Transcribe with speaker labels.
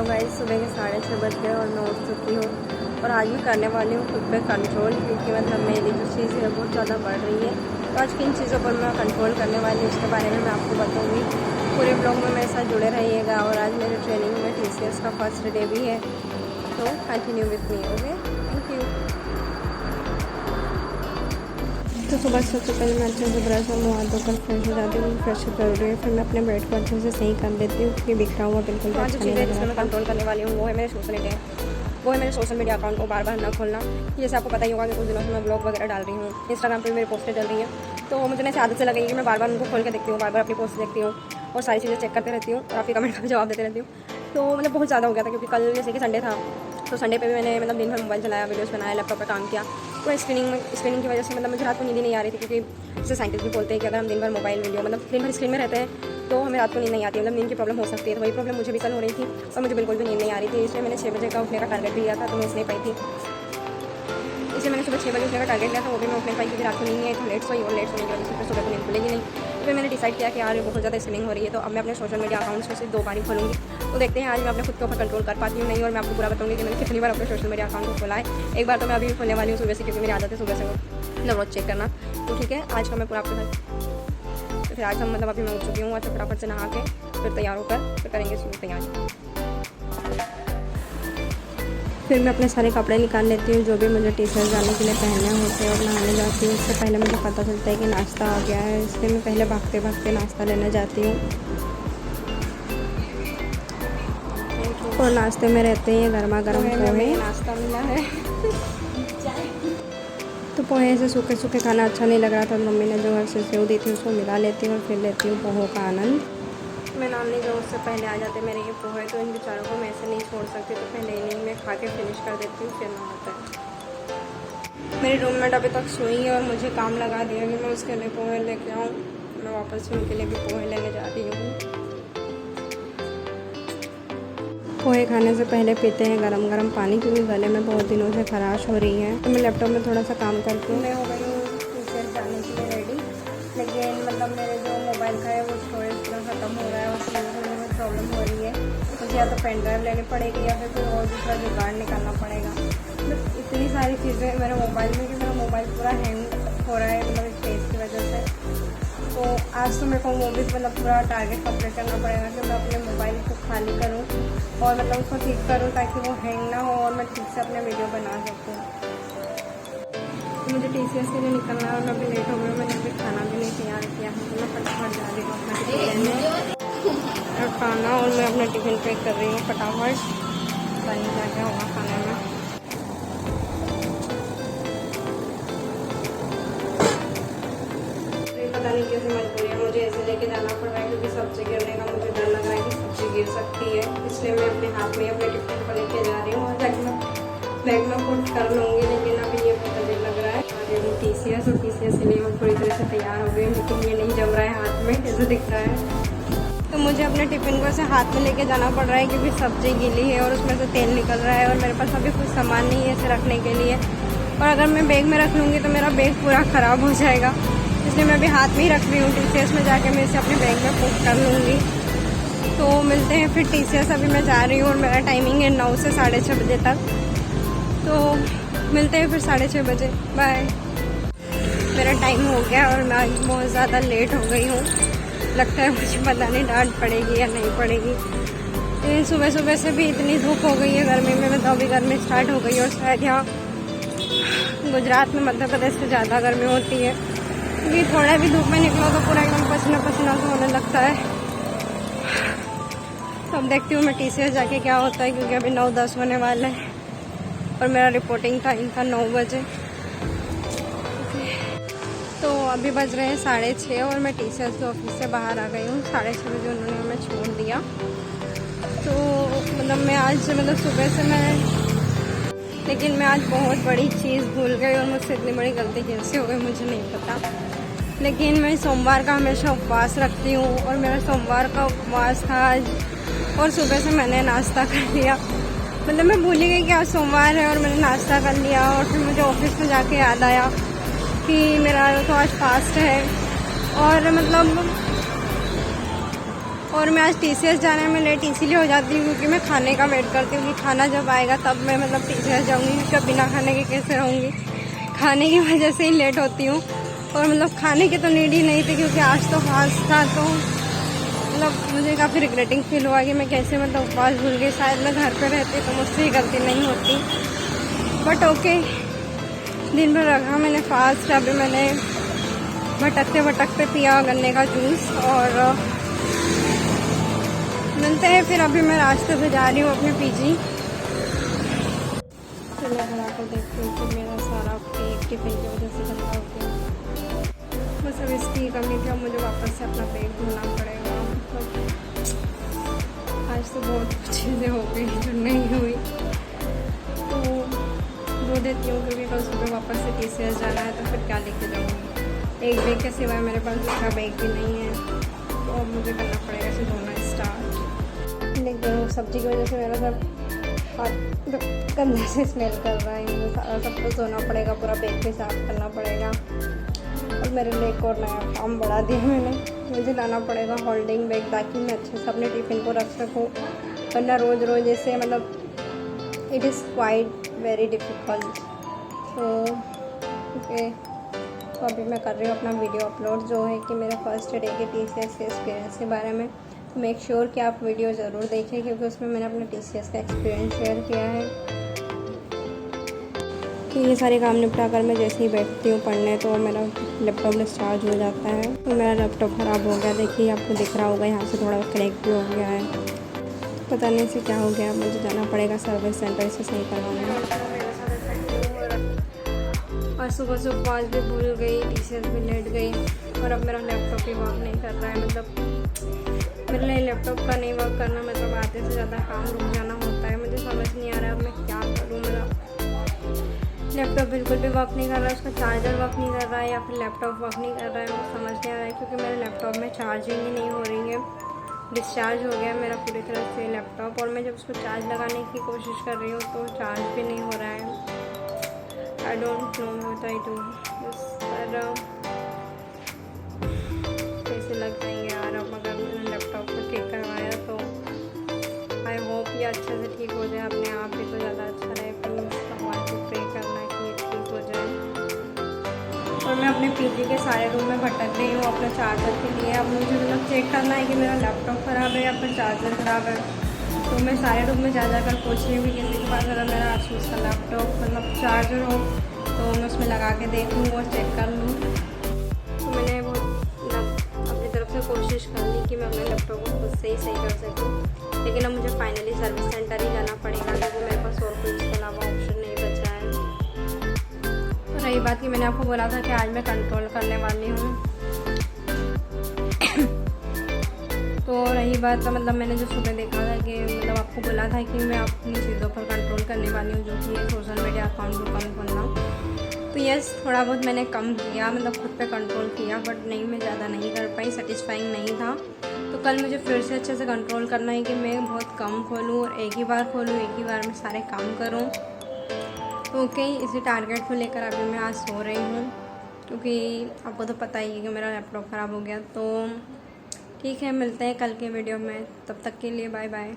Speaker 1: Hello guys, सुबह के 6:30 बज गए और मैं उठ चुकी हूँ। और आज मैं करने वाली हूँ खुद पे कंट्रोल, क्योंकि मतलब मेरी जो चीज़ है बहुत ज़्यादा बढ़ रही है। तो आज किन चीज़ों पर मैं कंट्रोल करने वाली हूँ उसके बारे में मैं आपको बताऊँगी। पूरे ब्लॉग में मेरे साथ जुड़े रहिएगा। और आज मेरे ट्रेनिंग में TCS का फर्स्ट डे भी है, तो continue with me. Okay, thank you. तो सुबह सबसे पहले मैं अच्छे से ब्रश और मुँह हाथ धोकर फ्रेश हो जाती हूँ। फ्रेश जरूरी है, फिर मैं अपने बेड को अच्छे से सही कर देती हूँ, क्योंकि बिखरा हुआ बिल्कुल अच्छा नहीं लग रहा। मैं कंट्रोल करने वाली हूँ वो है मेरे सोशल मीडिया अकाउंट को बार बार ना खोलना। जैसे आपको पता ही होगा कि कुछ दिनों से मैं ब्लॉग वगैरह डाल रही हूँ, इंस्टाग्राम पे मेरी पोस्टें चल रही हैं, तो मुझे ऐसी आदत से लगी कि मैं बार बार उनको खोल के देखती हूँ, बार बार अपनी पोस्ट देखती हूँ और सारी चीज़ें चेक करते रहती हूँ और आपके कमेंट का भी जवाब देते रहती हूँ। तो मतलब बहुत ज़्यादा हो गया था, क्योंकि कल जैसे कि संडे था, तो संडे पे भी मैंने मतलब दिन भर मोबाइल चलाया, वीडियोस बनाया, लैपटॉप पर काम किया। तो स्क्रीनिंग की वजह से मतलब मुझे रात को नींद नहीं आ रही थी, क्योंकि जैसे साइंटिस्ट भी बोलते हैं कि अगर हम दिन भर मोबाइल वीडियो मतलब दिन भर स्क्रीन में रहते हैं तो हमें रात को नींद नहीं आती, मतलब नींद की प्रॉब्लम हो सकती है। तो वही प्रॉब्लम मुझे भी कल हो रही थी और मुझे बिल्कुल भी नींद नहीं आ रही थी। इसलिए मैंने 6 बजे का उठने का टारगेट भी लिया था, तो मैं उठ नहीं पाई थी। इसलिए मैंने सुबह 6 बजे उठने का टारगेट लिया था, वो भी मैं उठ नहीं पाई, क्योंकि रात को नींद नहीं आई, तो लेट सोई और लेट सोने की वजह से फिर सुबह को नींद खुलेगी नहीं। तो फिर मैंने डिसाइड किया कि यार बहुत ज़्यादा स्विमिंग हो रही है, तो अब मैं अपने सोशल मीडिया अकाउंट्स में सिर्फ 2 बार ही खोलूँगी। तो देखते हैं आज मैं अपने खुद के ऊपर कंट्रोल कर पाती हूँ नहीं, और मैं आपको पूरा बताऊँगी कि मैंने कितनी बार अपने सोशल मीडिया अकाउंट को खोला है। एक बार तो मैं अभी खोलने वाली हूँ सुबह से, क्योंकि मेरी आदत है सुबह से मतलब रोज चेक करना। तो ठीक है, आज का मैं पूरा आपके साथ, तो फिर आज हम मतलब अभी मैं उठ चुकी हूँ। अच्छा, फटाफट से नहा के फिर तैयार होकर फिर करेंगे शुरू तैयारी। फिर मैं अपने सारे कपड़े निकाल लेती हूँ जो भी मुझे टी-शर्ट जाने के लिए पहनने होते हैं, और नहाने जाती हूँ। उससे पहले मुझे पता चलता है कि नाश्ता आ गया है, इसलिए मैं पहले भागते भागते नाश्ता लेने जाती हूँ। और नाश्ते में रहते हैं गर्मा गर्म पोहे। नाश्ता मिला है तो पोहे से सूखे सूखे खाना अच्छा नहीं लग रहा था, मम्मी ने जो घर से सेव दी थी उसको मिला लेती हूँ और फिर लेती हूँ पोहों का आनंद। मैं नानी जो उससे पहले आ जाते मेरे ये पोहे, तो इन बेचारों को मैं ऐसे नहीं छोड़ सकती, तो पहले इन्हीं में खा के फिनिश कर देती हूँ, फिर ना होता है। मेरी रूममेट अभी तक सोई है और मुझे काम लगा दिया कि मैं उसके लिए पोहे लेके आऊँ। मैं वापस से उनके लिए भी पोहे लेने जा रही हूँ। पोहे खाने से पहले पीते हैं गरम गरम पानी, क्योंकि गले में बहुत दिनों से खराश हो रही है। तो मैं लैपटॉप में थोड़ा सा काम करती हूँ। मैं हो गई हूँ TCS जाने के लिए रेडी, लेकिन मतलब मेरे जो मोबाइल का है वो स्टोरेज पूरा ख़त्म हो रहा है, उसकी वजह से मुझे प्रॉब्लम हो रही है। मुझे या तो पेन ड्राइव लेनी पड़ेगी या फिर कोई और दूसरा जुगाड़ निकालना पड़ेगा। मतलब इतनी सारी चीज़ें मेरे मोबाइल में कि मेरा मोबाइल पूरा हैंग हो रहा है, मतलब स्पेस की वजह से। तो आज तो मेरे को वो भी मतलब पूरा टारगेट कंप्लीट करना पड़ेगा कि मैं अपने मोबाइल को खाली करूँ और मतलब उसको ठीक करूँ, ताकि वो हैंग ना हो और मैं ठीक से अपने वीडियो बना सकूँ। मुझे TCS के लिए निकलना है और मैं अभी लेट हो गई। मैंने अभी खाना भी नहीं तैयार किया है, तो मैं फटाफट जा रही हूँ अपना टिफिन लेने और खाना, और मैं अपना टिफिन पैक कर रही हूँ फटाफट। पता नहीं क्या क्या होगा खाने में। पता नहीं कैसे मजबूरी है, मुझे ऐसे लेके जाना पड़ रहा है, क्योंकि सब्जी गिरने का मुझे डर लग रहा है कि सब्जी गिर सकती है। इसलिए मैं अपने हाथ में अपने टिफिन को लेके जा रही हूँ और बैग में पुट कर लूँगी, लेकिन अभी ये बहुत अजीब लग रहा है। आगे वो TCS और TCS के लिए मैं पूरी तरह से तैयार हो गई, लेकिन ये नहीं जम रहा है हाथ में, ऐसा दिख रहा है। तो मुझे अपने टिफिन को ऐसे हाथ में लेके जाना पड़ रहा है, क्योंकि सब्जी गीली है और उसमें से तेल निकल रहा है, और मेरे पास अभी कुछ सामान नहीं है इसे रखने के लिए। और अगर मैं बैग में रख लूँगी तो मेरा बैग पूरा ख़राब हो जाएगा, इसलिए मैं अभी हाथ में ही रख रही हूँ। TCS में जाके मैं इसे अपने बैग में पुट कर लूँगी। तो मिलते हैं फिर TCS। अभी मैं जा रही हूँ और मेरा टाइमिंग है 9 से 6:30 बजे तक, तो मिलते हैं फिर 6:30 बजे। बाय। मेरा टाइम हो गया और मैं आज बहुत ज़्यादा लेट हो गई हूँ। लगता है मुझे पता नहीं डांट पड़ेगी या नहीं पड़ेगी। लेकिन सुबह सुबह से भी इतनी धूप हो गई है गर्मी में, मतलब अभी गर्मी स्टार्ट हो गई, और शायद यहाँ गुजरात में मध्य प्रदेश से ज़्यादा गर्मी होती है, क्योंकि थोड़ा भी धूप में निकलो तो पूरा एकदम पसीना पसीना सा होने लगता है। तो अब देखती हूँ मैं TCS जाके क्या होता है, क्योंकि अभी 9:10 होने वाला है और मेरा रिपोर्टिंग टाइम था 9 बजे। तो अभी बज रहे हैं 6:30 और मैं TCS के ऑफिस से बाहर आ गई हूँ। 6:30 बजे उन्होंने हमें छोड़ दिया। तो मतलब मैं आज मतलब सुबह से लेकिन मैं आज बहुत बड़ी चीज़ भूल गई, और मुझसे इतनी बड़ी गलती कैसे हो गई मुझे नहीं पता। लेकिन मैं सोमवार का हमेशा उपवास रखती हूँ, और मेरा सोमवार का उपवास था आज, और सुबह से मैंने नाश्ता कर लिया। मतलब मैं भूल ही गई कि आज सोमवार है, और मैंने नाश्ता कर लिया। और फिर मुझे ऑफिस में जाके याद आया कि मेरा तो आज फास्ट है, और मतलब और मैं आज TCS जाने में लेट इसीलिए हो जाती हूँ क्योंकि मैं खाने का वेट करती हूँ कि खाना जब आएगा तब मैं मतलब TCS जाऊँगी, क्योंकि बिना खाने के कैसे रहूँगी। खाने की वजह से ही लेट होती हूँ। और मतलब खाने की तो नीड ही नहीं थी क्योंकि आज तो फास्ट था, तो मतलब मुझे काफ़ी रिग्रेटिंग फील हुआ कि मैं कैसे मतलब उपवास भूल गई। शायद मैं घर पे रहती तो मुझसे ही गलती नहीं होती, बट ओके, दिन भर रखा मैंने फास्ट। अभी मैंने भटकते पिया गन्ने का जूस। और मिलते हैं फिर। अभी मैं रास्ते से जा रही हूँ अपने PG। तो मैं घर आकर देखती हूँ कि मेरा सारा केक टिफिन की वजह से गंदा हो गया। बस अब इसकी कमी थी, अब मुझे वापस से अपना बैग धोना पड़ेगा। आज तो बहुत चीज़ें हो गई जो नहीं हुई, तो धो देती हूँ क्योंकि कल सुबह वापस से TCS जाना है, तो फिर क्या लेके जाऊँगी। एक बैग के सिवाय मेरे पास दूसरा बैग भी नहीं है, तो अब मुझे करना पड़ेगा इसे धोना स्टार्ट। लेकिन सब्जी की वजह से मेरा सब हाथ गंदे से स्मेल कर रहा है। मुझे सारा सब कुछ धोना पड़ेगा, पूरा बैग भी साफ करना पड़ेगा। और मेरे लिए एक और नया काम बढ़ा दिया मैंने, मुझे लाना पड़ेगा होल्डिंग बैग ताकि मैं अच्छे से अपने टिफ़िन को रख सकूँ। वरना रोज़ रोज़ ऐसे मतलब it is quite very difficult. तो ओके, तो अभी मैं कर रही हूँ अपना वीडियो अपलोड, जो है कि मेरे फर्स्ट डे के TCS के एक्सपीरियंस के बारे में। तो मेक श्योर कि आप वीडियो ज़रूर देखें क्योंकि उसमें मैंने अपने TCS का एक्सपीरियंस शेयर किया है। तो ये सारे काम निपटा कर मैं जैसे ही बैठती हूँ पढ़ने, तो मेरा लैपटॉप डिस्चार्ज हो जाता है। तो मेरा लैपटॉप ख़राब हो गया, देखिए आपको दिख रहा होगा, यहाँ से थोड़ा क्रैक भी हो गया है। पता नहीं इसे क्या हो गया, मुझे जाना पड़ेगा सर्विस सेंटर इसे सही करवाने। और सुबह उपवास भी भूल गई, TCS भी लेट गई, और अब मेरा लैपटॉप ही वर्क नहीं कर रहा है। मतलब मेरे लिए लैपटॉप का नहीं वर्क करना मतलब आधे से ज़्यादा काम रुक जाना होता है। मुझे समझ नहीं आ रहा है अब मैं क्या करूँ। मेरा लैपटॉप बिल्कुल भी वर्क नहीं कर रहा है, उसका चार्जर वर्क नहीं कर रहा है या फिर लैपटॉप वर्क नहीं कर रहा है, मुझे समझ नहीं आ रहा है। क्योंकि मेरे लैपटॉप में चार्जिंग ही नहीं हो रही है, डिस्चार्ज हो गया मेरा पूरी तरह से लैपटॉप। और मैं जब उसको चार्ज लगाने की कोशिश कर रही हूँ तो चार्ज भी नहीं हो रहा है। I don't know what I do, पर पैसे लग जाएंगे यार। अब अगर मैंने लैपटॉप को ठीक करवाया तो आई होप ये अच्छे से ठीक हो जाए अपने आप ही, तो ज़्यादा अच्छा रहे। भगवान को प्रे करना कि ये ठीक हो जाए। और मैं अपने PG के सारे रूम में भटक रही हूँ अपने चार्जर के लिए। अब मुझे मतलब चेक करना है कि मेरा लैपटॉप ख़राब है या फिर चार्जर ख़राब है। तो मैं सारे रूम में जा कर पूछ रही हूँ कि किसी के पास अगर मेरा ASUS का लैपटॉप मतलब चार्जर हो तो मैं उसमें लगा के देखूँ और चेक कर लूँ। तो मैंने बहुत अपनी तरफ से कोशिश कर ली कि मैं अपने लैपटॉप को खुद से ही सही कर सकूँ, लेकिन अब मुझे फाइनली सर्विस सेंटर ही जाना पड़ेगा क्योंकि मेरे पास और कोई इसके अलावा ऑप्शन नहीं बचा है। तो रही बात कि मैंने आपको बोला था कि आज मैं कंट्रोल करने वाली हूँ। तो रही बात मतलब मैंने जो सुबह देखा था कि मतलब आपको बोला था कि मैं अपनी चीज़ों पर कंट्रोल करने वाली हूँ, जो कि है सोशल मीडिया अकाउंट को कम करना। तो यस, थोड़ा बहुत मैंने कम किया, मतलब खुद पे कंट्रोल किया, बट नहीं, मैं ज़्यादा नहीं कर पाई, सेटिस्फाइंग नहीं था। तो कल मुझे फिर से अच्छे से कंट्रोल करना है कि मैं बहुत कम खोलूँ और एक ही बार खोलूँ, एक ही बार में सारे काम करूँ। तो ओके, इसी टारगेट को लेकर अभी मैं आज सो रही हूँ क्योंकि आपको तो पता ही है कि मेरा लैपटॉप ख़राब हो गया। तो ठीक है, मिलते हैं कल के वीडियो में, तब तक के लिए बाय बाय।